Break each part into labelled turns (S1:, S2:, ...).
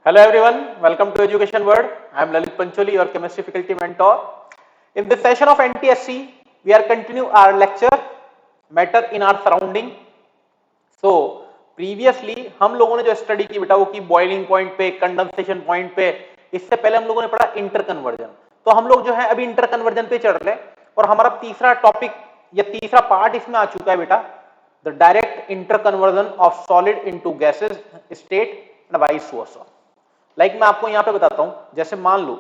S1: Hello everyone, welcome to Education World. I am Lalit Pancholi, your chemistry faculty mentor. In this session of NTSC, we are continue our lecture Matter in our surrounding. So previously हम लोगों ने जो study की बेटा वो की boiling point पे, condensation point पे, इससे पहले हम लोगों ने पढ़ा इंटर कन्वर्जन। तो हम लोग जो है अभी इंटर कन्वर्जन पे चढ़ रहे और हमारा तीसरा टॉपिक या तीसरा पार्ट इसमें आ चुका है बेटा, the direct inter conversion of solid into gases state and vice versa. Like मैं आपको यहाँ पे बताता हूँ, जैसे मान लो,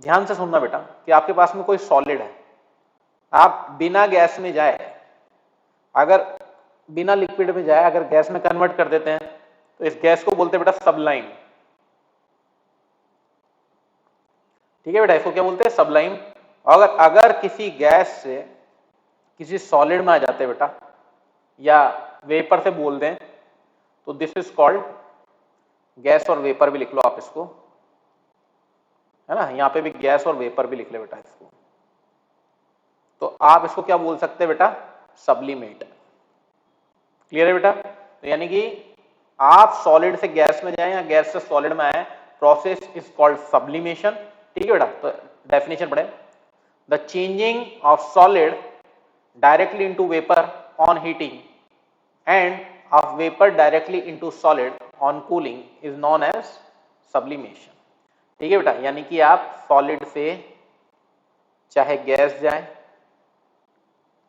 S1: ध्यान से सुनना बेटा, कि आपके पास में कोई सॉलिड है, आप बिना गैस में जाए, अगर बिना लिक्विड में जाए अगर गैस में कन्वर्ट कर देते हैं तो इस गैस को बोलते हैं बेटा सबलाइम। ठीक है बेटा, इसको क्या बोलते हैं? सबलाइम। अगर अगर किसी गैस से किसी सॉलिड में आ जाते हैं बेटा, या वेपर से बोल दें, तो दिस इज कॉल्ड गैस, और वेपर भी लिख लो आप इसको, है ना, यहां पे भी गैस और वेपर भी लिख ले बेटा इसको। तो आप इसको क्या बोल सकते हैं बेटा? सब्लिमेट। क्लियर है बेटा? तो यानी कि आप सॉलिड से गैस में जाए या गैस से सॉलिड में आए, प्रोसेस इज कॉल्ड सब्लिमेशन। ठीक है बेटा, तो डेफिनेशन पढ़े, the changing of solid directly into vapour on heating and of vapour directly into solid on cooling is known as sublimation. ठीक है बेटा, यानी कि आप सॉलिड से चाहे गैस जाए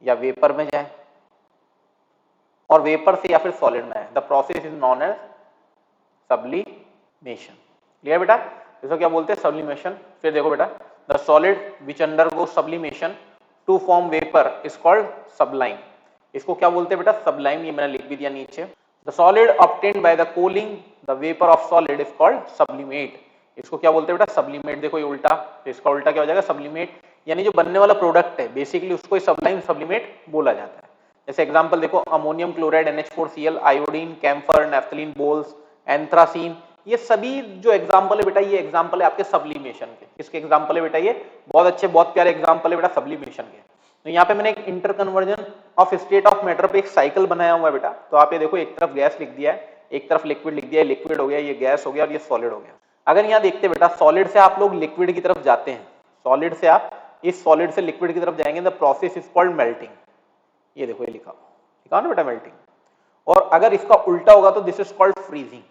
S1: या वेपर में जाए, और वेपर से या फिर सॉलिड में है, the process is known as sublimation. Clear बेटा? इसको क्या बोलते हैं? सब्लिमेशन। फिर देखो बेटा, the solid which undergo sublimation to form vapour is called sublime. इसको क्या बोलते हैं बेटा? सबलाइम। ये मैंने लिख भी दिया नीचे। The solid obtained by the cooling the vapour of solid is called sublimate. इसको क्या बोलते हैं बेटा? सब्लिमेट। देखो ये उल्टा, तो इसका उल्टा क्या हो जाएगा? सब्लिमेट। यानी जो बनने वाला प्रोडक्ट है बेसिकली उसको सबलाइम, सब्लिमेट बोला जाता है। जैसे एग्जांपल देखो, ammonium chloride NH4Cl, iodine, camphor, naphthalene, balls, anthracene, ये सभी जो एग्जांपल है बेटा, ये एग्जांपल है आपके सब्लिमेशन के। किसके एग्जांपल है बेटा? ये बहुत अच्छे, बहुत प्यारे एग्जांपल है बेटा सब्लिमेशन के। तो यहाँ पे मैंने एक inter conversion of state of matter पे एक साइकिल बनाया हुआ है बेटा। तो आप ये देखो, एक तरफ गैस लिख दिया है, एक तरफ लिक्विड लिख दिया है, लिक्विड हो गया, ये गैस हो गया और ये सॉलिड हो गया। अगर यहाँ देखते बेटा, सॉलिड से आप लोग लिक्विड की तरफ जाते हैं, सॉलिड से आप इस सॉलिड से लिक्विड की तरफ जाएंगे, the process is called melting. ये देखो, ये लिखा ना बेटा, मेल्टिंग। और अगर इसका उल्टा होगा तो दिस इज कॉल्ड फ्रीजिंग।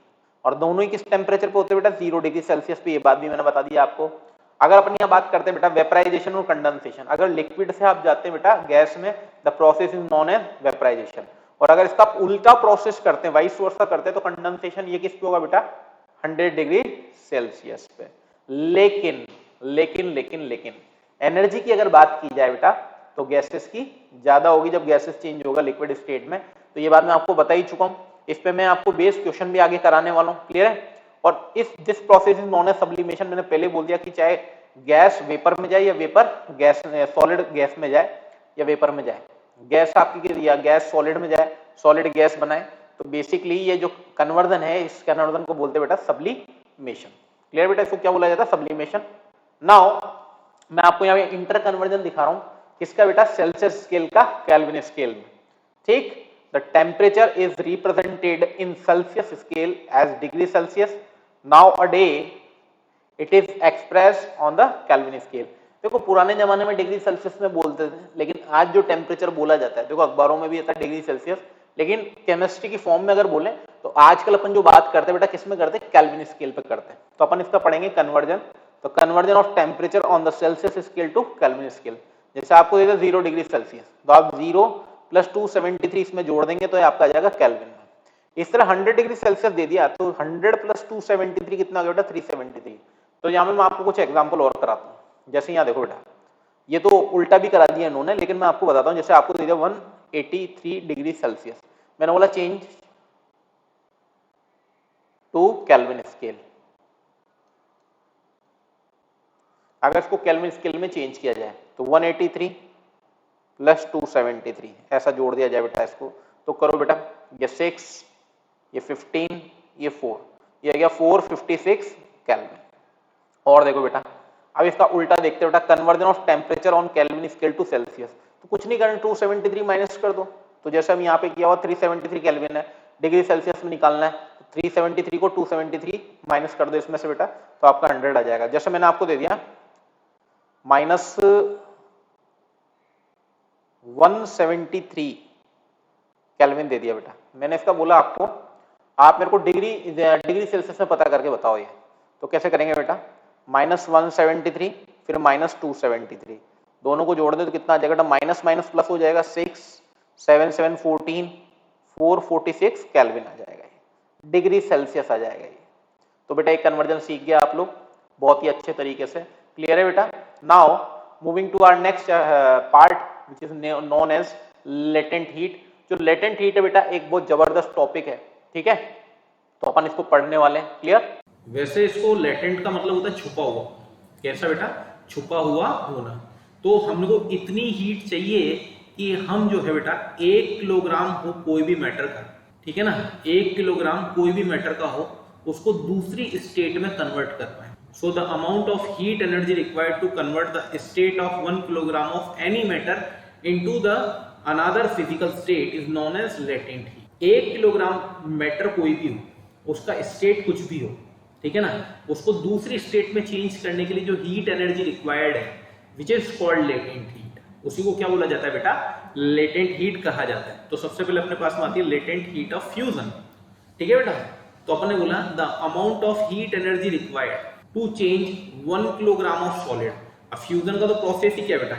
S1: और दोनों ही किस टेम्परेचर पे होते हैं बेटा? 0 डिग्री सेल्सियस पे। ये बात भी मैंने बता दी आपको। अगर अपन यहाँ बात करते हैं बेटा वेपराइजेशन और कंडेंसेशन, अगर लिक्विड से आप जाते हैं बेटा गैस में, the process is known as vaporisation. और अगर इसका उल्टा प्रोसेस करते हैं, वाइस वर्सा करते हैं, तो कंडेंसेशन ये किस पे होगा बेटा? 100 डिग्री सेल्सियस पे। लेकिन लेकिन लेकिन लेकिन एनर्जी की अगर बात की जाए बेटा, तो गैसेस की ज्यादा होगी जब गैसेस चेंज होगा लिक्विड स्टेट में। तो ये बात मैं आपको बता ही चुका हूं, इस पे मैं आपको बेस क्वेश्चन भी आगे कराने वाला हूं। क्लियर है? और इस this process is known as sublimation. मैंने पहले बोल दिया कि चाहे गैस वेपर में जाए या वेपर गैस, सॉलिड गैस में जाए या वेपर में जाए, गैस आपकी या गैस सॉलिड में जाए, सॉलिड गैस बनाए, तो बेसिकली ये जो कन्वर्जन है, इस कन्वर्जन को बोलते हैं बेटा सब्लिमेशन। क्लियर बेटा? इसको क्या बोला जाता है? सब्लिमेशन। नाउ मैं आपको यहाँ पे इंटर कन्वर्जन दिखा रहा हूं, किसका बेटा? सेल्सियस स्केल का केल्विन स्केल में। ठीक, the temperature is represented in Celsius scale as degree Celsius. Now a day it is expressed on the Kelvin scale. देखो पुराने जमाने में डिग्री सेल्सियस में बोलते थे, लेकिन आज जो टेम्परेचर बोला जाता है, देखो अखबारों में भी आता है डिग्री सेल्सियस, लेकिन केमिस्ट्री की फॉर्म में अगर बोले तो आजकल अपन जो बात करते हैं बेटा किस में करते हैं? केल्विन स्केल पे करते हैं। तो अपन इसका पढ़ेंगे कन्वर्जन। तो conversion of temperature on the Celsius scale to Kelvin scale. जैसे आपको दे 0 डिग्री सेल्सियस, तो आप 0 + 273 इसमें जोड़ देंगे तो आपका आ जाएगा केल्विन में। इस तरह 100 डिग्री सेल्सियस दे दिया तो 100 + 273 कितना हो गया बेटा? 373। तो यहाँ पे मैं आपको कुछ एग्जांपल और कराता हूँ। जैसे यहाँ देखो बेटा, ये तो उल्टा भी करा दिया इन्होंने, लेकिन मैं आपको बताता हूँ। जैसे आपको दे दिया 183 डिग्री सेल्सियस, मैंने बोला चेंज टू केल्विन स्केल। अगर इसको केल्विन स्केल में चेंज किया जाए तो 183 + 273 ऐसा जोड़ दिया जाए बेटा इसको, तो करो बेटा, ये 6, ये 15, ये 4, ये आ गया 456 केल्विन। और देखो बेटा, अब इसका उल्टा देखते हो बेटा, conversion of temperature on Kelvin scale to Celsius. तो कुछ नहीं करना, 273 माइनस कर दो। तो जैसे हम यहाँ पे किया हुआ 373 केल्विन है, डिग्री सेल्सियस में निकालना है, 373 को 273 माइनस कर दो इसमें से बेटा, तो आपका 100 आ जाएगा। जैसे मैंने आपको दे दिया -173 केल्विन दे दिया बेटा। मैंने इसका बोला आपको आप मेरे को डिग्री सेल्सियस में पता करके बताओ ये, तो कैसे करेंगे बेटा, -173 फिर -273, दोनों को जोड़ दे तो कितना आ जाएगा बेटा, माइनस माइनस प्लस हो जाएगा, 6 7 7 14 446 केल्विन आ जाएगा, डिग्री सेल्सियस आ जाएगा ये। तो बेटा एक कन्वर्जन सीख गया आप लोग बहुत ही अच्छे तरीके से, क्लियर है बेटा। Now moving to our next part which is known as latent heat. जो लेटेंट हीट है बेटा एक बहुत जबरदस्त टॉपिक है, ठीक है, तो अपन इसको पढ़ने वाले हैं, क्लियर। वैसे इसको लेटेंट का मतलब होता है छुपा हुआ, कैसा बेटा, छुपा हुआ होना। तो हमको इतनी हीट चाहिए कि हम जो है बेटा 1 किलोग्राम हो कोई भी मैटर का, ठीक है ना, 1 किलोग्राम कोई भी मैटर का हो उसको दूसरी स्टेट में कन्वर्ट कर पाए। So the amount of heat energy required to convert the state of 1 kilogram of any matter into the another physical state is known as latent heat. 1 kilogram matter कोई भी हो उसका स्टेट कुछ भी हो, ठीक है ना, उसको दूसरी स्टेट में चेंज करने के लिए जो हीट एनर्जी रिक्वायर्ड है which is called latent heat, उसी को क्या बोला जाता है बेटा, लेटेंट हीट कहा जाता है। तो सबसे पहले अपने पास में आती है लेटेंट हीट ऑफ फ्यूजन, ठीक है बेटा। तो अपन ने बोला the amount of heat energy required to change 1 kilogram of solid. अब फ्यूजन का तो प्रोसेस ही क्या बेटा,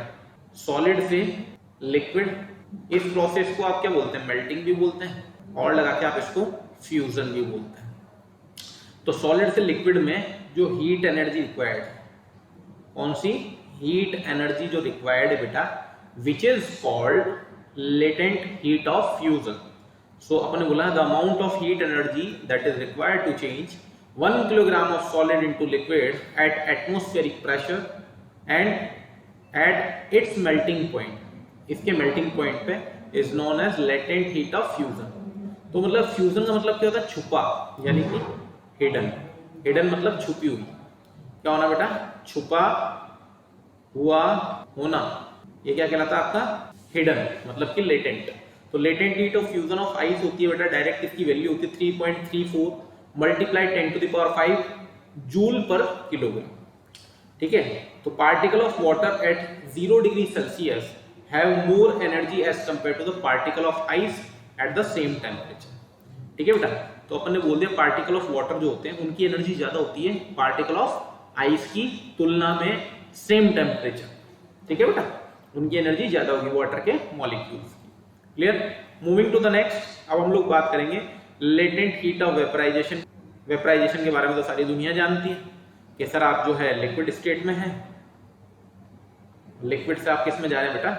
S1: सॉलिड से लिक्विड, इस प्रोसेस को आप क्या बोलते हैं, मेल्टिंग भी बोलते हैं, और लगा के आप इसको फ्यूजन भी बोलते हैं। तो सॉलिड से लिक्विड में जो हीट एनर्जी रिक्वायर्ड है, कौन सी हीट एनर्जी जो रिक्वायर्ड है बेटा, which is called latent heat of fusion. So अपने बोला the amount of heat energy that is required to change 1 kilogram of solid into liquid at atmospheric pressure and at its melting point, इसके melting point पे is known as latent heat of fusion. तो मतलब fusion का मतलब क्या होता है, छुपा, यानी कि हिडन। हिडन मतलब छुपी हुई, क्या होना बेटा, छुपा हुआ होना, ये क्या कहलाता है आपका, हिडन, मतलब कि लेटेंट। तो latent heat of fusion of ice होती है बेटा, डायरेक्ट इसकी वैल्यू होती है 3.34 multiply 10 to the power 5 joule per kilogram, ठीक है। तो particle of water at 0 degree Celsius have more energy as compare to the particle of ice at the same temperature, ठीक है बेटा। तो अपन ने बोल दिया पार्टिकल ऑफ वाटर जो होते हैं उनकी एनर्जी ज्यादा होती है पार्टिकल ऑफ आइस की तुलना में सेम टेम्परेचर, ठीक है बेटा, उनकी एनर्जी ज्यादा होगी वाटर के मॉलिक्यूल्स की, clear. Moving to the next, अब हम लोग बात करेंगे latent heat of vaporisation. Vaporisation के बारे में तो सारी दुनिया जानती है कि सर आप जो है लिक्विड स्टेट में है, लिक्विड से आप किस में जा रहे हैं बेटा,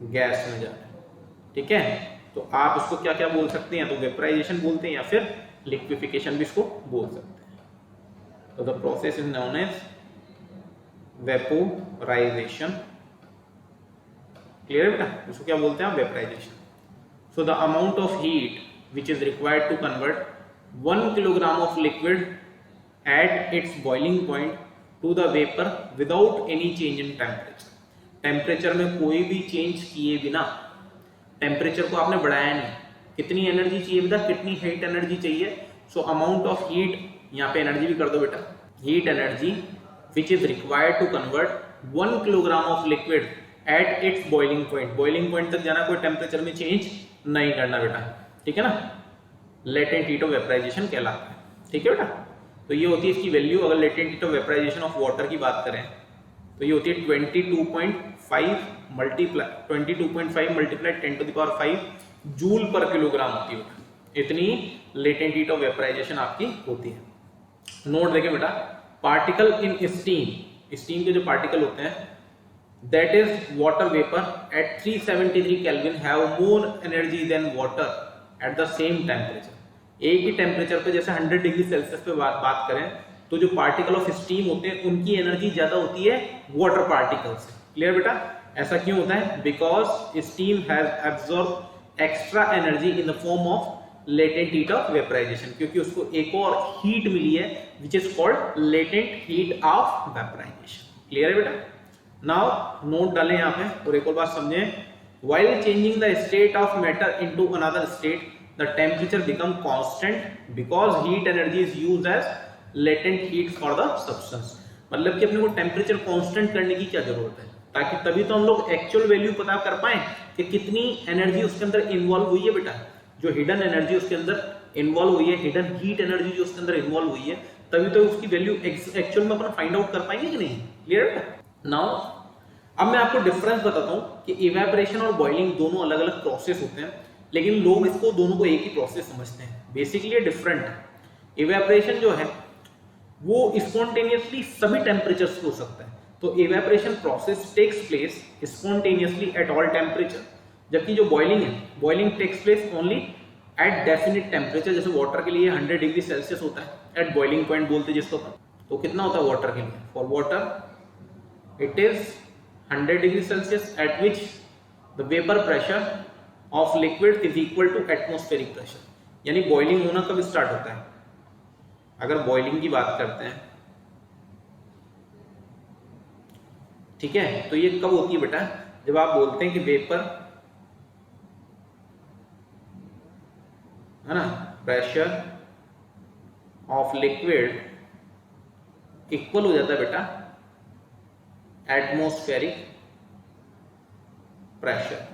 S1: गैस में जा रहे हैं, ठीक है। तो आप इसको क्या क्या बोल सकते हैं, तो वेपराइजेशन बोलते हैं या फिर लिक्विफिकेशन भी इसको बोल सकते हैं। तो the process is known as vaporisation, clear है बेटा, इसको क्या बोलते हैं आप, vaporisation. So the amount of heat which is required to convert 1 kilogram of liquid at its boiling point to the vapour without any change in temperature. Temperature में कोई भी चेंज किए बिना, टेम्परेचर को आपने बढ़ाया नहीं, कितनी एनर्जी चाहिए बेटा, कितनी हीट एनर्जी चाहिए, सो अमाउंट ऑफ हीट, यहाँ पे एनर्जी भी कर दो बेटा, heat energy which is required to convert 1 kilogram of liquid at its boiling point. Boiling point तक जाना, कोई टेम्परेचर में चेंज नहीं करना बेटा, ठीक है ना, लेटेंट हीट ऑफ वेपराइजेशन कहलाता है, ठीक है बेटा। तो ये होती है इसकी वैल्यू, अगर latent heat of vaporisation of water की बात करें तो ये होती है 22.5 multiply 10 to the power 5 joule per kilogram होती है, इतनी लेटेंट हीट ऑफ वेपराइजेशन आपकी होती है। नोट देखें बेटा, पार्टिकल इन स्टीम, स्टीम के जो पार्टिकल होते हैं that is water vapour at 373 Kelvin have more energy than water at the same temperature. एक ही टेम्परेचर पे जैसे 100 डिग्री सेल्सियस पे बात करें तो जो पार्टिकल ऑफ स्टीम होते हैं उनकी एनर्जी ज्यादा होती है वाटर पार्टिकल से, क्लियर बेटा। ऐसा क्यों होता है, because steam has absorb extra energy in the form of latent heat of vaporisation, क्योंकि उसको एक और हीट मिली है which is called latent heat of vaporisation, clear है बेटा। नाउ नोट डालें यहाँ पे और एक और बात समझें, while changing the state of matter into another state, the temperature become constant because heat energy is used as latent heat for the substance. मतलब कि अपने को टेम्परेचर कांस्टेंट करने की क्या जरूरत है, ताकि तभी तो हम लोग एक्चुअल वैल्यू पता कर पाए कि कितनी एनर्जी उसके अंदर इन्वॉल्व हुई है बेटा, जो हिडन एनर्जी उसके अंदर इन्वॉल्व हुई है, हिडन हीट एनर्जी जो उसके अंदर इन्वॉल्व हुई है, तभी तो उसकी वैल्यू एक्चुअल में अपन फाइंड आउट कर पाएंगे कि नहीं। क्लियर। नाउ अब मैं आपको डिफरेंस बताता हूं कि इवेपोरेशन और बॉइलिंग दोनों अलग अलग प्रोसेस होते हैं, लेकिन लोग इसको दोनों को एक ही प्रोसेस समझते हैं। बेसिकली डिफरेंट है। इवेपोरेशन जो है वो स्पॉन्टेनियसली सभी टेम्परेचर्स पे हो सकता है, तो evaporation process takes place spontaneously at all temperature, जबकि जो बॉइलिंग है, boiling takes place only at definite temperature. जैसे वाटर के लिए 100 डिग्री सेल्सियस होता है एट बॉइलिंग पॉइंट बोलते हैं जिसको, तो कितना होता है वाटर के लिए, for water it is 100 degree Celsius at which the vapour pressure of liquid is equal to atmospheric pressure. यानी बॉइलिंग होना कब स्टार्ट होता है, अगर बॉइलिंग की बात करते हैं, ठीक है, तो ये कब होती है बेटा, जब आप बोलते हैं कि वेपर है ना प्रेशर ऑफ लिक्विड इक्वल हो जाता है बेटा एटमॉस्फेरिक प्रेशर,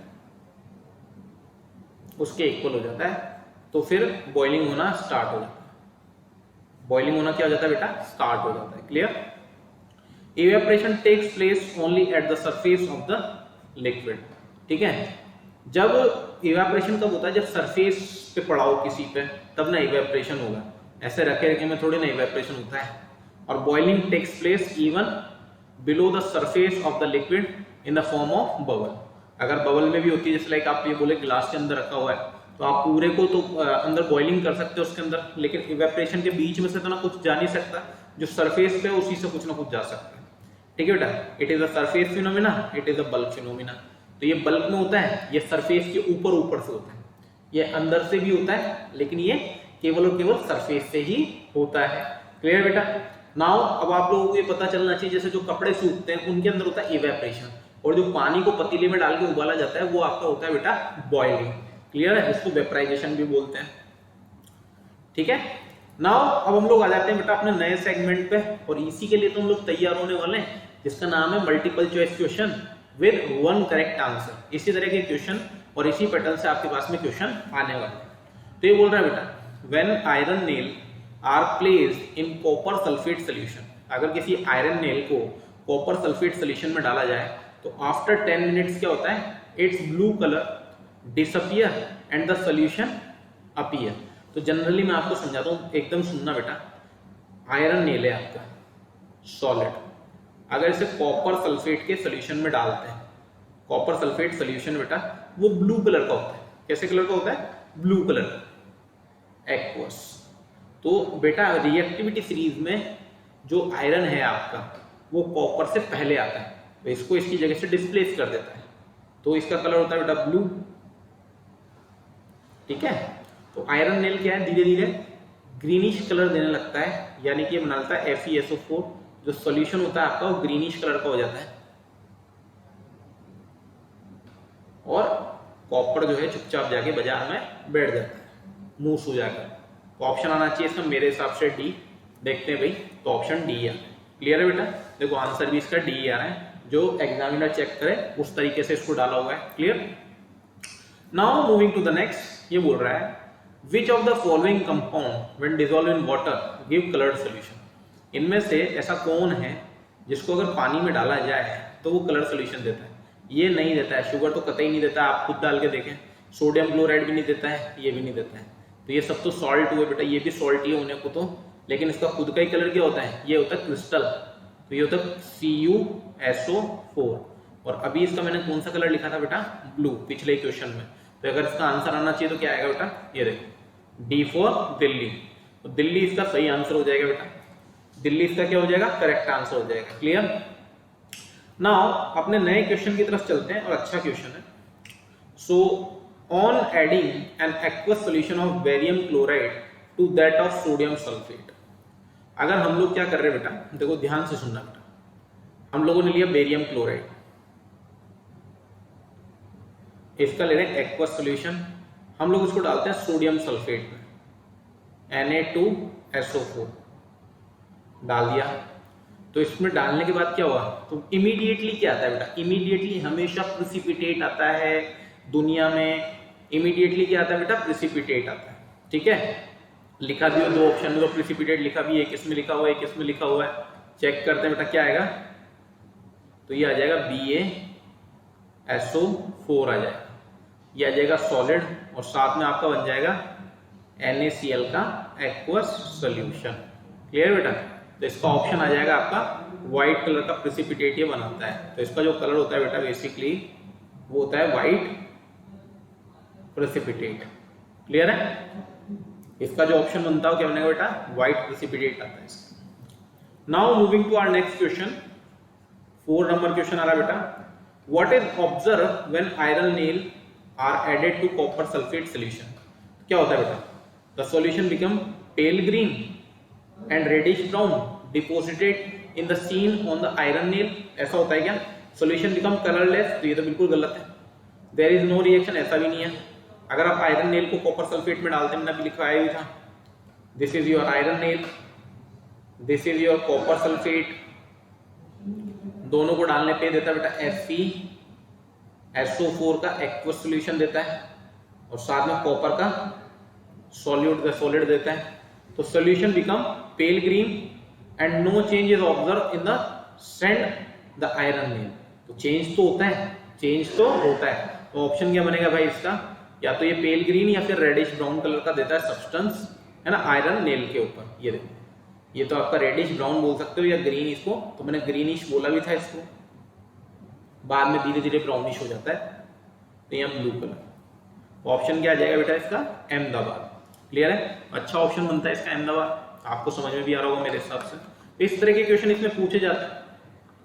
S1: उसके इक्वल हो जाता है, तो फिर बॉइलिंग होना स्टार्ट हो जाता है। बॉइलिंग होना क्या हो जाता है बेटा, स्टार्ट हो जाता है। Clear. Evaporation takes place only at the surface of the liquid. ठीक है, जब इवेपोरेशन कब होता है, जब सरफेस पे पड़ा हो किसी पे, तब ना इवेपोरेशन होगा, ऐसे रखे रखे में थोड़ी ना इवेपोरेशन होता है। और boiling takes place even below the surface of the liquid in the form of bubble. Bubble बबल में भी होती है, जैसे लाइक आप ये बोले गिलास के अंदर रखा हुआ है, तो आप पूरे को तो अंदर बॉइलिंग कर सकते हो उसके अंदर, लेकिन इवेपोरेशन के बीच में से तो ना कुछ जा नहीं सकता, जो सरफेस पे उसी से कुछ ना कुछ जा सकता है। ठीक है बेटा, it is a surface phenomena, it is a bulk phenomena. तो ये बल्क में होता है, ये सरफेस के ऊपर ऊपर से होता है, ये अंदर से भी होता है, लेकिन ये केवल और केवल सरफेस से ही होता है। क्लियर बेटा। नाउ अब आप लोगों को ये पता चलना चाहिए, जैसे जो कपड़े सूखते हैं उनके अंदर होता है इवेपोरेशन, और जो पानी को पतीले में डाल के उबाला जाता है वो आपका होता है बेटा बॉइलिंग। क्लियर है, इसको वेपराइजेशन भी बोलते हैं। ठीक है। नाउ अब हम लोग आ जाते हैं बेटा अपने नए सेगमेंट पे, और इसी के लिए तो हम लोग तैयार होने वाले हैं, जिसका नाम है multiple choice question with one correct answer. इसी तरह के क्वेश्चन और इसी पैटर्न से आपके पास में क्वेश्चन आने वाले हैं। तो ये बोल रहा है बेटा when iron nail are placed in copper sulphate solution, अगर किसी आयरन नेल को कॉपर सल्फेट सोल्यूशन में डाला जाए तो आफ्टर 10 मिनट्स क्या होता है, it's blue colour disappear and the solution appear. तो जनरली मैं आपको समझाता हूँ, एकदम सुनना बेटा। आयरन नेल है आपका सॉलिड, अगर इसे कॉपर सल्फेट के सोल्यूशन में डालते हैं, कॉपर सल्फेट सोल्यूशन बेटा वो ब्लू कलर का होता है। कैसे कलर का होता है, ब्लू कलर, एक्वस। तो बेटा रिएक्टिविटी सीरीज में जो आयरन है आपका वो कॉपर से पहले आता है, तो इसको इसकी जगह से डिस्प्लेस कर देता है, तो इसका कलर होता है बेटा ब्लू। ठीक है, तो आयरन नेल क्या है, धीरे धीरे ग्रीनिश कलर देने लगता है, यानी कि ये बनाता है FeSO4, जो सॉल्यूशन होता है आपका वो ग्रीनिश कलर का हो जाता है, और कॉपर जो है चुपचाप जाके बाजार में बैठ जाता है मुंह सो जाकर। तो ऑप्शन आना चाहिए इसका मेरे हिसाब से डी। देखते हैं भाई, तो ऑप्शन डी है। क्लियर है बेटा, देखो आंसर भी इसका डी आ रहा है, जो एग्जामिनर चेक करे उस तरीके से इसको डाला हुआ है। Clear. Now moving to the next, ये बोल रहा है which of the following compound when dissolve in water give coloured solution. इनमें से ऐसा कौन है जिसको अगर पानी में डाला जाए तो वो कलर सॉल्यूशन देता है। ये नहीं देता है, शुगर तो कतई नहीं देता, आप खुद डाल के देखें, सोडियम क्लोराइड भी नहीं देता है, ये भी नहीं देता है। तो ये सब तो सॉल्ट हुए बेटा, ये भी सॉल्ट ही होने को तो, लेकिन इसका खुद का ही कलर क्या होता है, ये होता है क्रिस्टल, तो ये होता है CuSO4। और अभी इसका मैंने कौन सा कलर लिखा था बेटा, ब्लू, पिछले क्वेश्चन में। तो अगर इसका आंसर आना चाहिए तो क्या आएगा बेटा, ये देखो डी फॉर दिल्ली। तो दिल्ली इसका सही आंसर हो जाएगा बेटा, दिल्ली इसका क्या हो जाएगा, करेक्ट आंसर हो जाएगा। क्लियर। नाउ अपने नए क्वेश्चन की तरफ चलते हैं, और अच्छा क्वेश्चन है। So on adding an aqueous solution of barium chloride to that of sodium sulphate, अगर हम लोग क्या कर रहे हैं बेटा, देखो ध्यान से सुनना बेटा, हम लोगों ने लिया बेरियम क्लोराइड, इसका ले रहे हैं एक्वस सॉल्यूशन, हम लोग इसको डालते हैं सोडियम सल्फेट में, Na2SO4 डाल दिया। तो इसमें डालने के बाद क्या हुआ, तो इमीडिएटली क्या आता है बेटा, इमीडिएटली हमेशा प्रेसिपिटेट आता है दुनिया में, इमीडिएटली क्या आता है बेटा, प्रेसिपिटेट आता है। ठीक है, लिखा भी हो दो ऑप्शन में, तो प्रेसिपिटेट लिखा भी है, एक इसमें लिखा हुआ है, एक इसमें लिखा हुआ है। चेक करते हैं बेटा क्या आएगा, तो ये आ जाएगा BaSO4 आ जाएगा, ये आ जाएगा सॉलिड, और साथ में आपका बन जाएगा NaCl का एक्वस सॉल्यूशन। क्लियर बेटा, तो इसका ऑप्शन आ जाएगा आपका व्हाइट कलर का प्रेसिपिटेट ये बनाता है। तो इसका जो कलर होता है बेटा बेसिकली वो होता है व्हाइट प्रेसिपिटेट। क्लियर है, इसका जो ऑप्शन बनता है क्या बनेगा बेटा, व्हाइट प्रेसिपिटेट आता है इसका। Now moving to our next question, 4 number question आ रहा है बेटा, what is observe when iron nail are added to copper sulphate solution. क्या होता है बेटा, the solution become pale green and reddish brown deposited in the scene on the iron nail. ऐसा होता है क्या, सॉल्यूशन बिकम कलरलेस, तो ये तो बिल्कुल गलत है। देयर इज नो रिएक्शन, ऐसा भी नहीं है। अगर आप आयरन नेल को कॉपर सल्फेट में डालते हैं, मैंने अभी लिखवाया भी था, this is your iron nail, this is your copper sulphate, दोनों को डालने पे देता है बेटा FeSO4 का एक्वस सॉल्यूशन देता है, और साथ में कॉपर का सॉलिड देता है। तो solution become pale green and no change is observe in the send the iron nail. तो चेंज तो होता है, चेंज तो होता है। तो ऑप्शन क्या बनेगा भाई इसका, या तो ये पेल ग्रीन या फिर रेडिश ब्राउन कलर का देता है सब्सटेंस, है ना, आयरन नेल के ऊपर। ये देखो, ये तो आपका रेडिश ब्राउन बोल सकते हो या ग्रीन इसको, तो मैंने ग्रीनिश बोला भी था इसको, बाद में धीरे धीरे ब्राउनिश हो जाता है, तो यहाँ ब्लू कलर। ऑप्शन क्या आ जाएगा बेटा इसका, अहमदाबाद। क्लियर है, अच्छा ऑप्शन बनता है इसका अहमदाबाद, आपको समझ में भी आ रहा होगा मेरे हिसाब से। तो इस तरह के क्वेश्चन इसमें पूछे जाते हैं,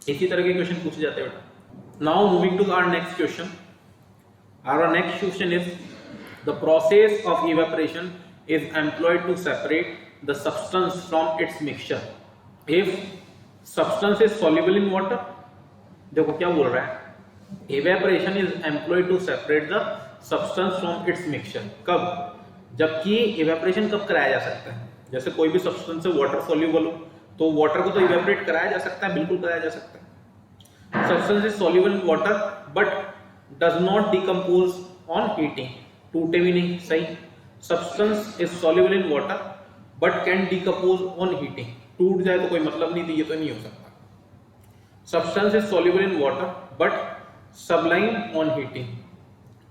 S1: इसी तरह के क्वेश्चन पूछे जाते हैं बेटा। Now moving to our next question, our next question is the process of evaporation is employed to separate the substance from its mixture if substance is soluble in water। देखो क्या बोल रहा है, evaporation is employed to separate the substance from its mixture। कब, जबकि evaporation कब कराया जा सकता है, जैसे कोई भी substance है water soluble हो तो water को तो evaporate कराया जा सकता है, बिल्कुल कराया जा सकता है। substance is soluble in water but does not decompose on heating, टूटे भी नहीं, सही। substance is soluble in water but can decompose on heating, टूट जाए तो कोई मतलब नहीं थी, ये तो नहीं हो सकता। Substance is soluble in water but Sublime on heating,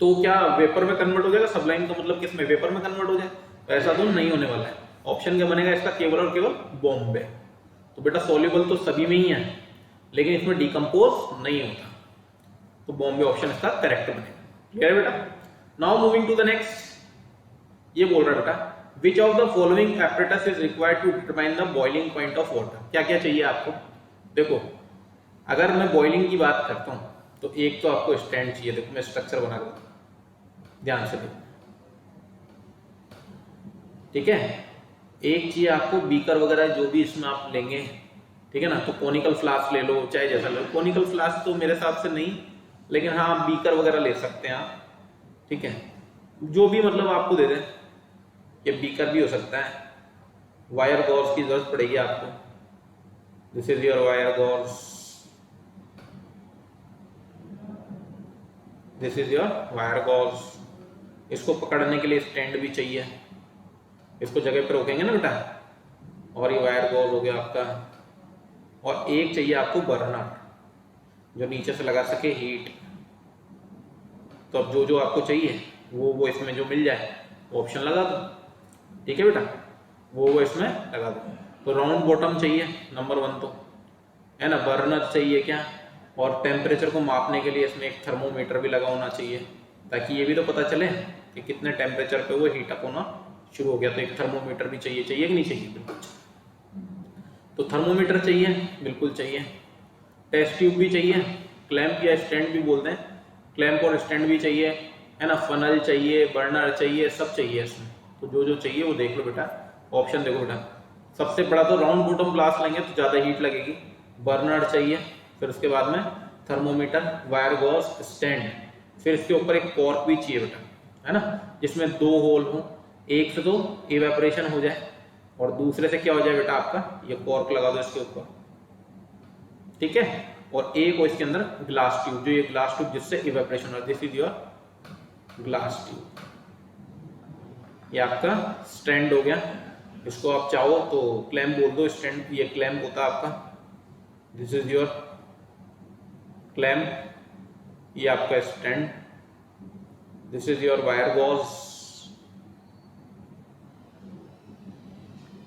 S1: तो क्या वेपर में कन्वर्ट हो जाएगा, सबलाइम का मतलब किसमें, वेपर में कन्वर्ट हो जाए, तो ऐसा तो नहीं होने वाला है। ऑप्शन क्या बनेगा इसका, केवल और केवल बॉम्बे। तो बेटा सॉल्युबल तो सभी में ही है लेकिन इसमें डिकम्पोज नहीं होता, तो बॉम्बे ऑप्शन इसका करेक्ट बनेगा। क्लियर है बेटा। Now moving to the next, ये बोल रहा है बेटा Which of the following apparatus is required to determine the boiling point of water। क्या क्या चाहिए आपको, देखो अगर मैं बॉइलिंग की बात करता हूँ तो एक तो आपको स्टैंड चाहिए, देखो मैं स्ट्रक्चर बना रहा हूँ, ध्यान से देखो, ठीक है। एक चाहिए आपको बीकर वगैरह जो भी इसमें आप लेंगे, ठीक है ना, तो कॉनिकल फ्लास्क ले लो, चाहे जैसा लो। कॉनिकल फ्लास्क तो मेरे हिसाब से नहीं, लेकिन हाँ बीकर वगैरह ले सकते हैं आप, ठीक है, जो भी मतलब आपको दे दें। ये बीकर भी हो सकता है, वायर गॉर्स की जरूरत पड़ेगी आपको, this is your wire gauze, this is your wire gauze. इसको पकड़ने के लिए स्टैंड भी चाहिए, इसको जगह पर रोकेंगे ना बेटा, और ये वायर गॉर्स हो गया आपका। और एक चाहिए आपको बर्नर जो नीचे से लगा सके हीट। तो अब जो जो आपको चाहिए वो इसमें जो मिल जाए ऑप्शन लगा दो, ठीक है बेटा, वो इसमें लगा दो। तो राउंड बॉटम चाहिए नंबर 1 तो, है ना, बर्नर चाहिए क्या, और टेम्परेचर को मापने के लिए इसमें एक थर्मोमीटर भी लगा होना चाहिए, ताकि ये भी तो पता चले कि कितने टेम्परेचर पे वो हीट अप होना शुरू हो गया। तो एक थर्मोमीटर भी चाहिए कि नहीं चाहिए, बिल्कुल। तो थर्मोमीटर चाहिए, बिल्कुल चाहिए। टेस्ट ट्यूब भी चाहिए, क्लैंप या स्टैंड भी बोलते हैं, क्लैंप और स्टैंड भी चाहिए, है ना, फनल चाहिए, बर्नर चाहिए, सब चाहिए इसमें। तो जो जो चाहिए वो देख लो बेटा, ऑप्शन देखो बेटा। सबसे बड़ा तो राउंड बॉटम ग्लास लेंगे तो ज़्यादा हीट लगेगी, बर्नर चाहिए, फिर उसके बाद में थर्मोमीटर, वायर गॉज, स्टैंड, फिर इसके ऊपर एक कॉर्क भी चाहिए बेटा, है ना, जिसमें 2 होल हो, एक से तो इवेपोरेशन हो जाए और दूसरे से क्या हो जाए बेटा आपका, ये कॉर्क लगा दो इसके ऊपर, ठीक है, और एक हो इसके अंदर ग्लास ट्यूब, जो ये ग्लास ट्यूब जिससे इवेपोरेशन हो, this is your glass tube. ये आपका स्टैंड हो गया, इसको आप चाहो तो क्लैम्प बोल दो, स्टैंड ये क्लैम्प होता है आपका, दिस इज योर क्लैम्प, ये आपका stand, this is your wire gauze,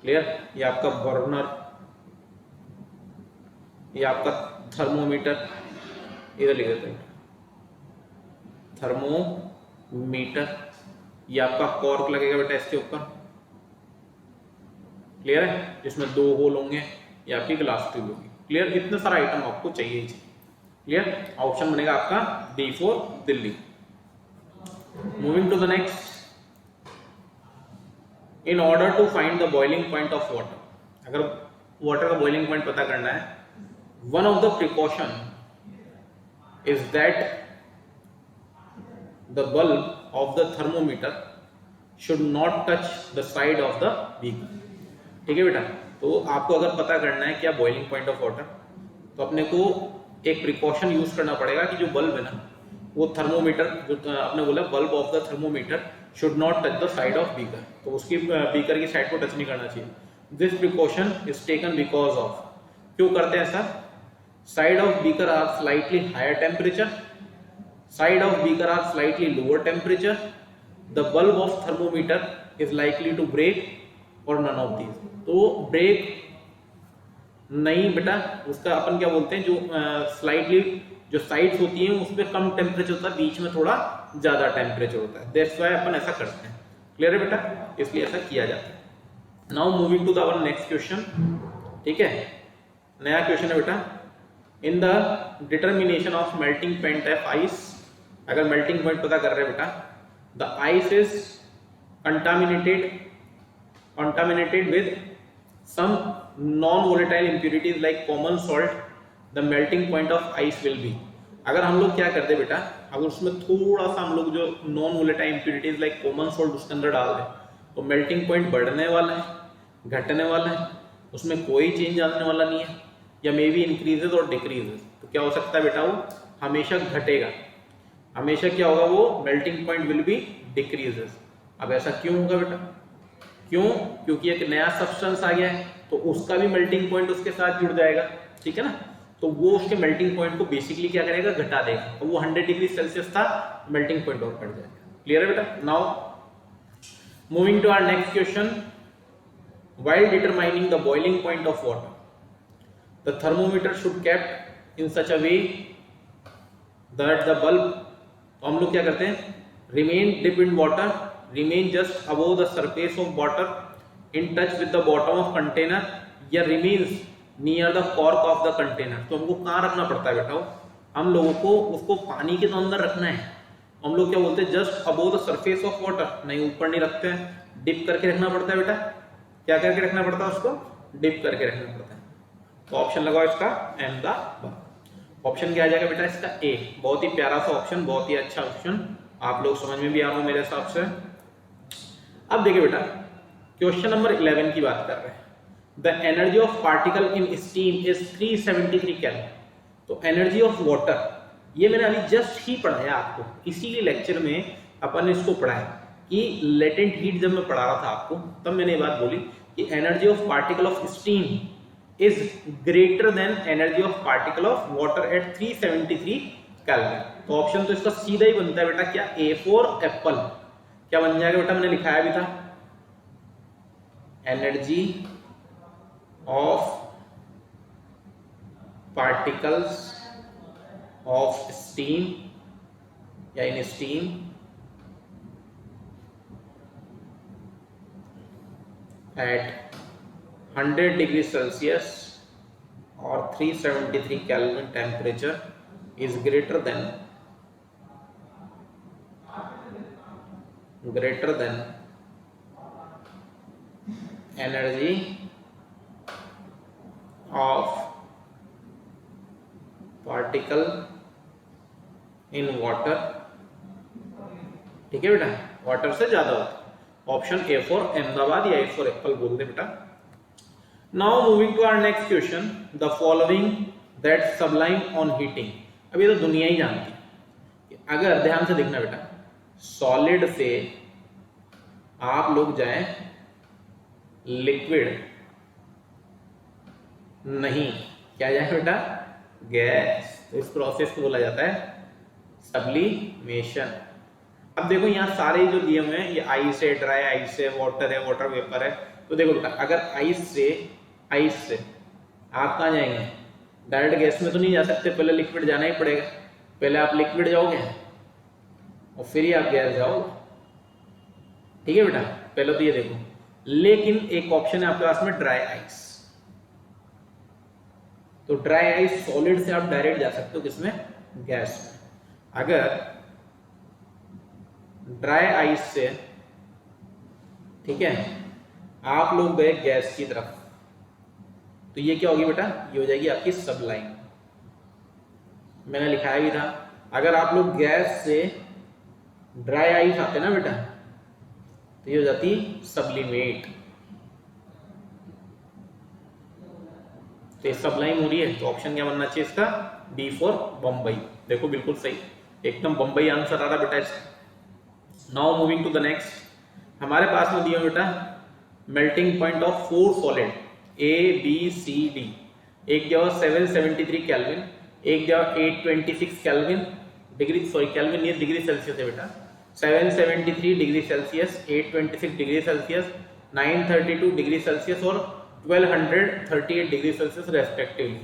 S1: clear, ये आपका बर्नर, ये आपका थर्मोमीटर, इधर लिख देते हैं थर्मोमीटर, ये आपका कॉर्क लगेगा बेटा इसके ऊपर, क्लियर है, जिसमें 2 होल होंगे, ये आपकी ग्लास ट्यूब होगी, क्लियर, इतना सारा आइटम आपको चाहिए ही, क्लियर, ऑप्शन बनेगा आपका D for Delhi. Moving to the next, in order to find the boiling point of water, अगर वाटर का बॉइलिंग पॉइंट पता करना है, one of the precaution is that the bulb of the thermometer should not touch the side of the beaker, ठीक है बेटा। तो आपको अगर पता करना है क्या बॉइलिंग पॉइंट ऑफ वाटर, तो अपने को एक प्रिकॉशन यूज करना पड़ेगा कि जो बल्ब है ना, वो थर्मोमीटर, जो आपने बोला bulb of the thermometer should not touch the side of beaker, तो उसकी बीकर की साइड को टच नहीं करना चाहिए। This precaution is taken because of, क्यों करते हैं ऐसा, side of beaker are slightly higher temperature, side of beaker are slightly lower temperature, the bulb of thermometer is likely to break और नन ऑफ दीज। तो break नहीं बेटा, उसका अपन क्या बोलते हैं, जो स्लाइटली जो साइड्स होती हैं उस पर कम टेम्परेचर होता है, बीच में थोड़ा ज्यादा टेम्परेचर होता है, दैट्स व्हाई अपन ऐसा करते हैं, क्लियर है बेटा, इसलिए ऐसा किया जाता है। Now moving to the our next question, ठीक है, नया क्वेश्चन है बेटा, in the determination of melting point of ice, अगर मेल्टिंग पॉइंट पता कर रहे हैं बेटा, the ice is contaminated with some non-volatile impurities like common salt, the melting point of ice will be, अगर हम लोग क्या करते बेटा, अगर उसमें थोड़ा सा हम लोग जो non volatile impurities like common salt उसके अंदर डाल दें, तो मेल्टिंग पॉइंट बढ़ने वाला है, घटने वाला है, उसमें कोई चेंज आने वाला नहीं है, या मे बी इंक्रीजेज और डिक्रीजेज, तो क्या हो सकता है बेटा, वो हमेशा घटेगा, हमेशा क्या होगा, वो melting point will be decreases. अब ऐसा क्यों होगा बेटा, क्यों, क्योंकि एक नया सब्सटेंस आ गया है, तो उसका भी मेल्टिंग पॉइंट उसके साथ जुड़ जाएगा, ठीक है ना, तो वो उसके मेल्टिंग पॉइंट को बेसिकली क्या करेगा, घटा देगा, तो वो 100 डिग्री सेल्सियस था, मेल्टिंग पॉइंट और बढ़ जाएगा, क्लियर है बेटा। Now moving to our next question, while determining the boiling point of water the thermometer should kept in such a way that the bulb, तो हम लोग क्या करते हैं, remain dip in water, remain just above the surface of water in touch with the bottom of container, या remains near the cork of the container। तो हमको कहाँ रखना पड़ता है बेटा, हम लोगों को उसको पानी के तो अंदर रखना है, हम लोग क्या बोलते हैं, just above the surface of water, नहीं ऊपर नहीं रखते हैं, डिप करके रखना पड़ता है बेटा, क्या करके रखना पड़ता है उसको, डिप करके रखना पड़ता है। तो ऑप्शन लगाओ इसका अहमदाबाद, ऑप्शन क्या आ जाएगा बेटा इसका ए, बहुत ही प्यारा सा ऑप्शन, बहुत ही अच्छा ऑप्शन, आप लोग समझ में भी आ रहा हूँ मेरे हिसाब से। अब देखिए बेटा, क्वेश्चन नंबर 11 की बात कर रहे हैं, the energy of particle in steam is 373 kelvin. तो एनर्जी ऑफ वाटर, ये मैंने अभी जस्ट ही पढ़ाया आपको, इसीलिए लेक्चर में अपन ने इसको पढ़ा है कि लेटेंट हीट, जब मैं पढ़ा रहा था आपको तब मैंने ये बात बोली कि energy of particle of steam is greater than energy of particle of water eight 373 kelvin. तो ऑप्शन तो इसका सीधा ही बनता है बेटा, क्या, ए फॉर एप्पल, क्या बन जाएगा बेटा, मैंने लिखाया भी था, energy of particles of steam या in steam at 100 degree Celsius और 373 kelvin temperature is greater than energy of particle in water, ठीक है बेटा, वाटर से ज्यादा होता है। ऑप्शन ए फॉर अहमदाबाद या ए फॉर एप्पल बोल दे बेटा। Now moving to our next question, the following that sublime on heating. अब ये तो दुनिया ही जानती है। अगर ध्यान से देखना बेटा, सॉलिड से आप लोग जाएं लिक्विड, नहीं क्या जाए बेटा, गैस, तो इस प्रोसेस को बोला जाता है सब्लिमेशन। अब देखो यहाँ सारे जो दिए हुए हैं, ये आइस है, ड्राई आइस है, वाटर वेपर है। तो देखो बेटा, अगर आइस से आप कहाँ जाएंगे, डायरेक्ट गैस में तो नहीं जा सकते, पहले लिक्विड जाना ही पड़ेगा। पहले आप लिक्विड जाओगे और फिर ही आप गैस जाओगे, ठीक है बेटा, पहले तो ये देखो। लेकिन एक ऑप्शन है आपके पास में ड्राई आइस, तो ड्राई आइस सॉलिड से आप डायरेक्ट जा सकते हो किसमें, गैस में। अगर ड्राई आइस से, ठीक है, आप लोग गए गैस की तरफ, तो ये क्या होगी बेटा, ये हो जाएगी आपकी सबलाइन। मैंने लिखाया भी था, अगर आप लोग गैस से ड्राई आइस आते ना बेटा, तो ये हो जाती सब्लिमेट। तो ये सबलाइन हो रही है, तो ऑप्शन क्या बनना चाहिए इसका, बी फॉर बम्बई। देखो बिल्कुल सही, एकदम बम्बई आंसर आ रहा बेटा इसका। Now moving to the next, हमारे पास में दिया बेटा melting point of 4 solid A B C D. एक जगह 773 केल्विन, एक जगह 826 केल्विन डिग्री, सॉरी केल्विन नहीं, डिग्री सेल्सियस है बेटा। 773 degree Celsius, 826 degree Celsius, 932 degree Celsius और 1238 degree Celsius respectively.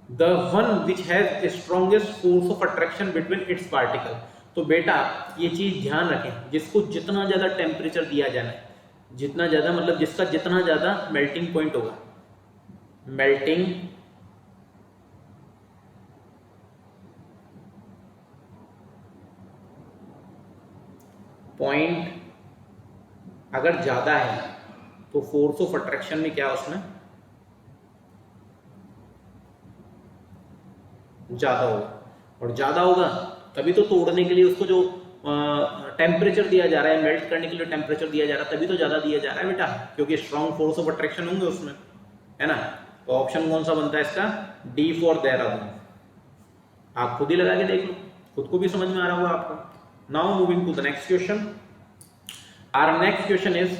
S1: The one which has strongest force of attraction between its particle. तो बेटा ये चीज ध्यान रखें, जिसको जितना ज्यादा टेम्परेचर दिया जाना है, जितना ज्यादा मतलब जिसका जितना ज्यादा मेल्टिंग पॉइंट होगा, मेल्टिंग पॉइंट अगर ज्यादा है तो फोर्स ऑफ अट्रैक्शन में क्या, उसमें ज्यादा होगा, और ज्यादा होगा तभी तो तोड़ने के लिए उसको जो टेम्परेचर दिया जा रहा है, मेल्ट करने के लिए टेम्परेचर दिया जा रहा है, तभी तो ज्यादा दिया जा रहा है बेटा, क्योंकि स्ट्रॉन्ग फोर्स ऑफ अट्रैक्शन होंगे उसमें, है ना। तो ऑप्शन कौन सा बनता है इसका, डी फॉर देहरादून। आप खुद ही लगा के देख लो, खुद को भी समझ में आ रहा होगा आपको। Now moving to the next question, our next question is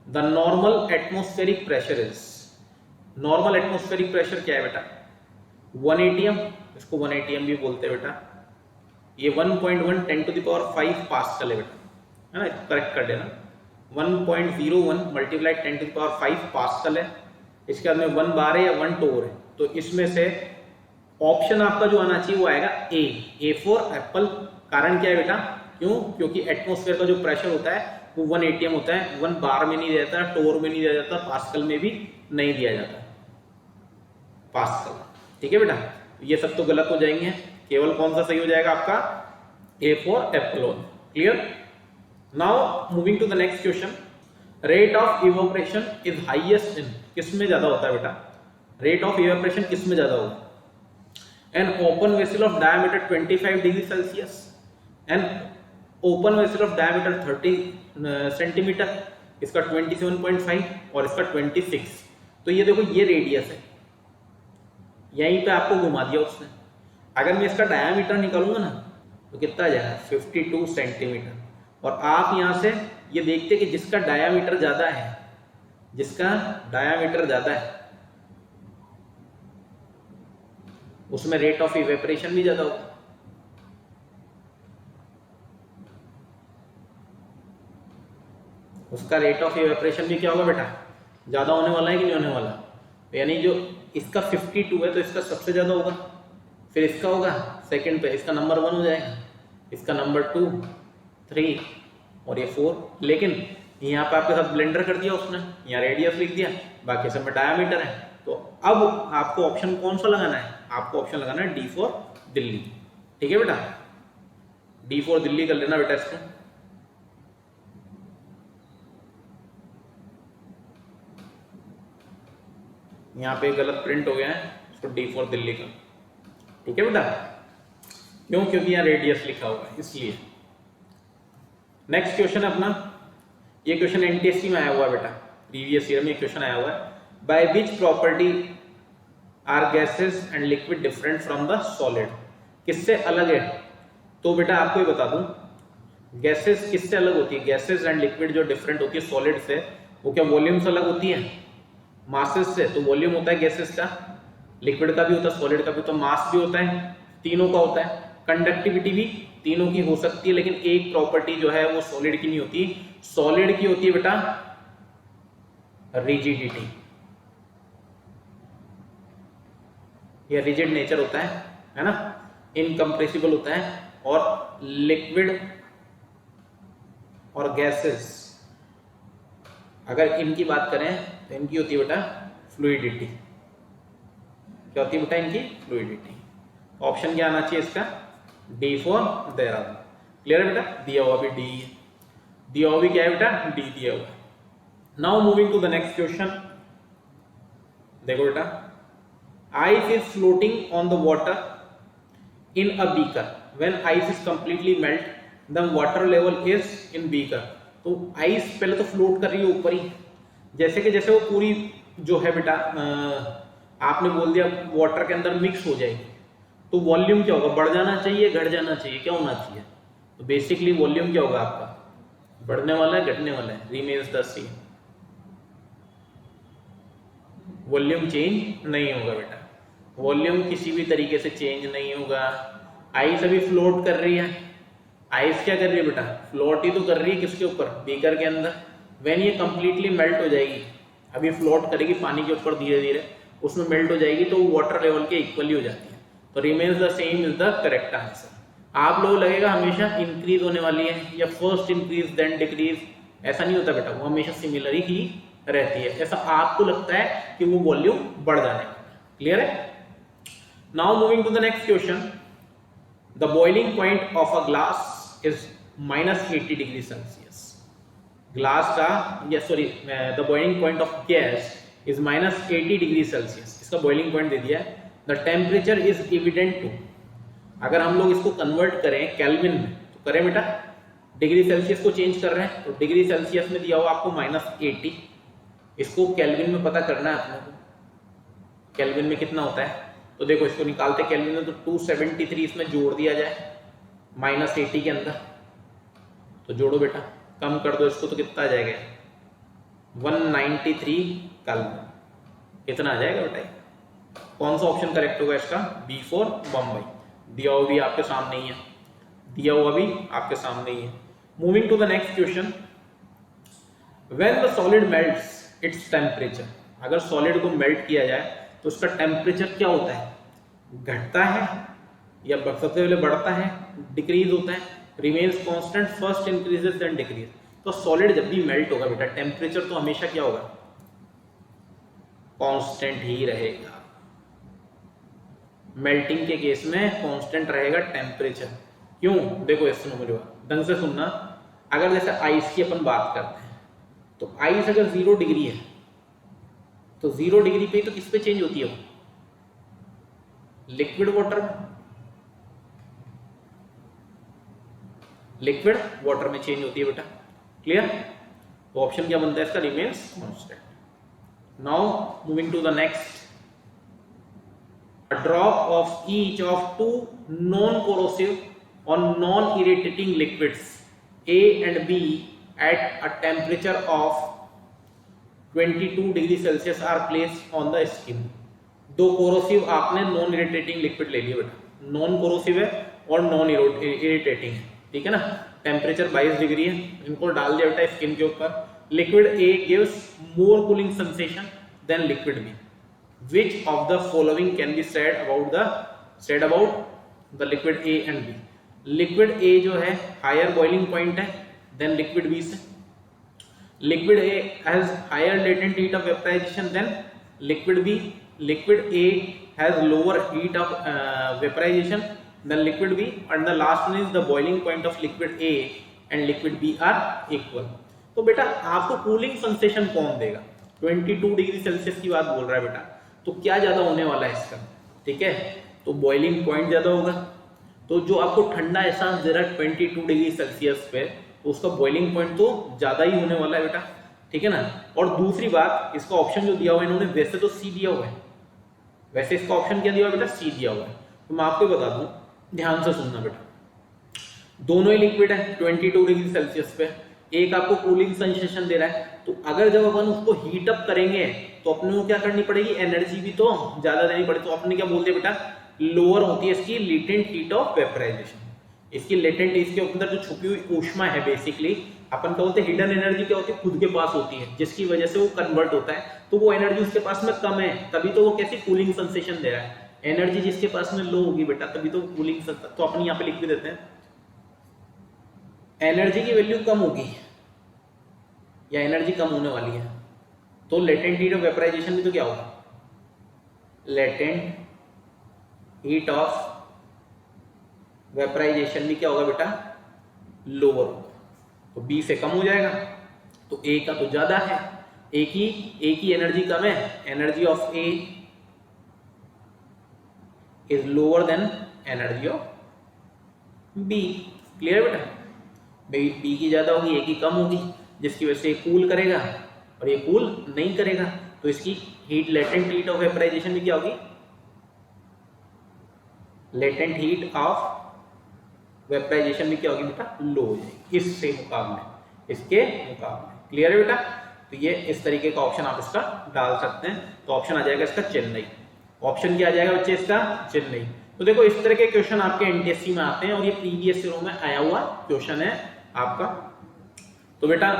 S1: the normal atmospheric pressure is. Normal atmospheric pressure क्या है बेटा, 1 atm, इसको 1 atm भी बोलते हैं बेटा। ये 1.1 10⁵ पास्कल है बेटा, है ना, करेक्ट कर देना। 1.01 मल्टीप्लाई 10⁵ पास्कल है। इसके बाद में 1 बार है या 1 टोर है, तो इसमें से ऑप्शन आपका जो आना चाहिए वो आएगा ए फॉर एप्पल। कारण क्या है बेटा, क्यों, क्योंकि एटमॉस्फेयर का जो प्रेशर होता है वो 1 atm होता है, 1 बार में नहीं दिया जाता, टोर में नहीं दिया जाता, पास्कल में भी नहीं दिया जाता, पास्कल, ठीक है बेटा। ये सब तो गलत हो जाएंगे, केवल कौन सा सही हो जाएगा आपका, A for apple. Clear. Now moving to the next question, rate of evaporation is highest in, किस में ज्यादा होता है बेटा, रेट ऑफ इवोपरेशन किस में ज्यादा होगा, an open vessel of diameter 25 degree Celsius, an open vessel of diameter 30 centimetre, इसका 27.5 और इसका 26। तो ये देखो ये रेडियस है, यहीं पे आपको घुमा दिया उसने। अगर मैं इसका डायामीटर निकालूंगा ना तो कितना आ जाएगा, 52 सेंटीमीटर। और आप यहां से ये देखते कि जिसका डायामीटर ज्यादा है, जिसका डायामीटर ज्यादा है उसमें रेट ऑफ इवेपोरेशन भी ज्यादा होगा। उसका रेट ऑफ इवेपोरेशन भी क्या होगा बेटा, ज्यादा होने वाला है कि नहीं होने वाला। यानी जो इसका 52 है तो इसका सबसे ज्यादा होगा, फिर इसका होगा सेकंड पे, इसका नंबर 1 हो जाएगा, इसका नंबर 2, 3 और ये 4। लेकिन यहाँ पे आपके साथ ब्लेंडर कर दिया उसने, यहाँ रेडियस लिख दिया, बाकी सब में डायमीटर है। तो अब आपको ऑप्शन कौन सा लगाना है, आपको ऑप्शन लगाना है डी फॉर दिल्ली। ठीक है बेटा, डी फॉर दिल्ली कर लेना बेटा इसको। यहाँ पे गलत प्रिंट हो गया है, इसको डी फॉर दिल्ली का। ठीक है बेटा, क्यों, क्योंकि यहाँ रेडियस लिखा हुआ है इसलिए। नेक्स्ट क्वेश्चन है अपना, ये क्वेश्चन एनटीएससी में आया हुआ है बेटा, प्रीवियस ईयर में क्वेश्चन आया हुआ है। By which property are gases and liquid different from the solid, किससे अलग है? तो बेटा आपको ये बता दूं, गैसेस किससे अलग होती है? गैसेस एंड लिक्विड जो डिफरेंट होती है सॉलिड से, वो क्या वॉल्यूम से अलग होती है? मासेस से। तो वॉल्यूम होता है गैसेस का, लिक्विड का भी होता है, सॉलिड का भी, तो मास भी होता है, तीनों का होता है। कंडक्टिविटी भी तीनों की हो सकती है, लेकिन एक प्रॉपर्टी जो है वो सॉलिड की नहीं होती, सॉलिड की होती है बेटा रिजिडिटी, या रिजिड नेचर होता है ना, इनकम्प्रेसिबल होता है। और लिक्विड और गैसेस अगर इनकी बात करें तो इनकी होती है बेटा फ्लूइडिटी। क्या होती है बेटा इनकी? फ्लूइडिटी। ऑप्शन क्या आना चाहिए इसका? D for Dehradun. क्लियर है बेटा? दिया हुआ भी डी, दिया हुआ भी क्या है बेटा? डी दिया हुआ। Now moving to the next question, देखो बेटा, ice is floating on the water in a beaker. When ice is completely melt, the water level is in beaker. तो आइस पहले तो फ्लोट कर रही है ऊपर ही, जैसे कि जैसे वो पूरी जो है बेटा आपने बोल दिया वाटर के अंदर मिक्स हो जाएगी, तो वॉल्यूम क्या होगा? बढ़ जाना चाहिए, घट जाना चाहिए, क्या होना चाहिए? तो बेसिकली वॉल्यूम क्या होगा आपका? बढ़ने वाला है, घटने वाला है? Remains the same, volume change नहीं होगा बेटा, वॉल्यूम किसी भी तरीके से चेंज नहीं होगा। आइस अभी फ्लोट कर रही है, आइस क्या कर रही है बेटा? फ्लोट ही तो कर रही है, किसके ऊपर? बीकर के अंदर। व्हेन ये कंप्लीटली मेल्ट हो जाएगी, अभी फ्लोट करेगी पानी के ऊपर धीरे धीरे, उसमें मेल्ट हो जाएगी तो वाटर लेवल के इक्वली हो जाती है, तो remains the same is the correct answer. आप लोगों लगेगा हमेशा इंक्रीज होने वाली है या फर्स्ट इंक्रीज देन डिक्रीज, ऐसा नहीं होता बेटा, वो हमेशा सिमिलर ही रहती है। ऐसा आपको लगता है कि वो वॉल्यूम बढ़ जाने वाला है। क्लियर है? Now moving to the next question, the boiling point of a glass is minus 80 degree Celsius. Glass का या sorry the boiling point of gas is minus 80 degree Celsius. इसका boiling point दे दिया है। The temperature is evident to, अगर हम लोग इसको convert करें केल्विन में तो करें बेटा, डिग्री सेल्सियस को चेंज कर रहे हैं तो डिग्री सेल्सियस में दिया हुआ आपको -80, इसको केल्विन में पता करना है अपने को, केल्विन में कितना होता है। तो देखो इसको निकालते केल्विन में तो 273 इसमें जोड़ दिया जाए -80 के अंदर, तो जोड़ो बेटा, कम कर दो इसको तो कितना आ जाएगा? 193 केल्विन। कितना आ जाएगा बेटा? कौन सा ऑप्शन करेक्ट होगा इसका? B for Bombay. दिया हुआ भी आपके सामने ही है, दिया हुआ भी आपके सामने ही है। Moving to the next question, when the solid melts its temperature, अगर सॉलिड को मेल्ट किया जाए तो उसका टेम्परेचर क्या होता है? घटता है या सबसे पहले बढ़ता है, डिक्रीज होता है? Remains constant, first increases then decrease. तो सॉलिड जब भी मेल्ट होगा बेटा, टेम्परेचर तो हमेशा क्या होगा? कांस्टेंट ही रहेगा। मेल्टिंग के केस में कांस्टेंट रहेगा टेम्परेचर। क्यों? देखो इस सुनो मेरे ढंग से सुनना, अगर जैसे आइस की अपन बात करते हैं तो आइस अगर 0 डिग्री है तो 0 डिग्री पे तो किस पे चेंज होती है वो? लिक्विड वाटर में, लिक्विड वाटर में चेंज होती है बेटा। क्लियर? तो ऑप्शन क्या बनता है इसका? Remains constant. Now moving to the next, a drop of each of two non-corrosive or non-irritating liquids A and B at a temperature of 22 degree Celsius are placed on the skin. दो corrosive आपने non irritating liquid ले लिया बेटा, non corrosive है और non irritating है, ठीक है ना। टेम्परेचर 22 डिग्री है, इनको डाल दिया बेटा स्किन के ऊपर। Liquid A gives more cooling sensation than liquid B. Which of the following can be said about the liquid A and B? Liquid A जो है higher boiling point है than liquid B से। Liquid A has higher latent heat of vaporization than liquid B. Liquid A has lower heat of vaporization than liquid B. And the last one is the boiling point of liquid A and liquid B are equal. तो बेटा आपको cooling sensation कौन देगा? 22 degree Celsius की बात बोल रहा है बेटा, तो क्या ज्यादा होने वाला है इसका? ठीक है, तो बॉइलिंग पॉइंट ज्यादा होगा, तो जो आपको ठंडा एहसास दे रहा है 22 डिग्री सेल्सियस पे, तो उसका बॉइलिंग पॉइंट तो ज्यादा ही होने वाला है बेटा, ठीक है ना। और दूसरी बात, इसका ऑप्शन जो दिया हुआ है इन्होंने, वैसे तो सी दिया हुआ है, वैसे इसका ऑप्शन क्या दिया हुआ है बेटा, सी दिया हुआ है। तो मैं आपको बता दूं, ध्यान से सुनना बेटा, दोनों ही लिक्विड है 22 डिग्री सेल्सियस पे, एक आपको कूलिंग सेंसेशन दे रहा है, तो अगर जब अपन उसको हीट अप करेंगे तो अपने को क्या करनी पड़ेगी, एनर्जी भी तो ज्यादा देनी पड़ेगी। तो अपने क्या बोलते हैं बेटा, लोअर होती है इसकी लेटेंट हीट ऑफ वेपराइजेशन। इसकी लेटेंट, इसके अंदर जो छुपी हुई ऊष्मा है बेसिकली, अपन क्या बोलते हैं, हिडन एनर्जी क्या होती है, खुद के पास होती है, जिसकी वजह से वो कन्वर्ट होता है। तो वो एनर्जी उसके पास में कम है, तभी तो वो कैसी कूलिंग सेंसेशन दे रहा है। एनर्जी जिसके पास में लो होगी बेटा, तभी तो कूलिंग, तो अपन यहाँ पे लिख भी देते हैं, एनर्जी की वैल्यू कम होगी या एनर्जी कम होने वाली है, तो लेटेंट हीट ऑफ वेपराइजेशन भी तो क्या होगा, लेटेंट हीट ऑफ वेपराइजेशन भी क्या होगा बेटा, लोअर होगा। तो बी से कम हो जाएगा, तो ए का तो ज्यादा है, ए की एनर्जी कम है, energy of A is lower than energy of B. Clear बेटा, बी की ज्यादा होगी, ए की कम होगी, जिसकी वजह से कूल करेगा और ये कूल नहीं करेगा, तो इसकी heat, latent heat of vaporization भी क्या होगी, लेटेंट हीट ऑफ वेपराइजेशन भी क्या होगी बेटा, लो हो जाएगी इससे मुकाबले, इसके मुकाबले। क्लियर है बेटा, तो ये इस तरीके का ऑप्शन आप इसका डाल सकते हैं। तो ऑप्शन आ जाएगा इसका चेन्नई। ऑप्शन क्या आ जाएगा बच्चे इसका, चेन्नई। तो देखो इस तरह के क्वेश्चन आपके एनटीएससी में आते हैं और ये प्रीवियस ईयर में आया हुआ क्वेश्चन है आपका। तो बेटा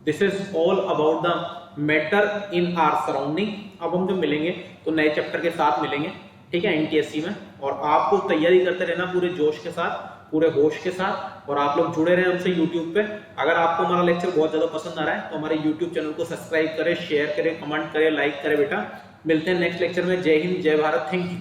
S1: this is all about the matter in our surrounding. अब हम जब मिलेंगे तो नए चैप्टर के साथ मिलेंगे, ठीक है, एनटीएससी में। और आपको तैयारी करते रहना पूरे जोश के साथ, पूरे होश के साथ, और आप लोग जुड़े रहे हमसे यूट्यूब पे। अगर आपको हमारा लेक्चर बहुत ज्यादा पसंद आ रहा है तो हमारे यूट्यूब चैनल को सब्सक्राइब करें, शेयर करें, कमेंट करें, लाइक करें बेटा। मिलते हैं नेक्स्ट लेक्चर में। जय हिंद, जय भारत, थैंक यू।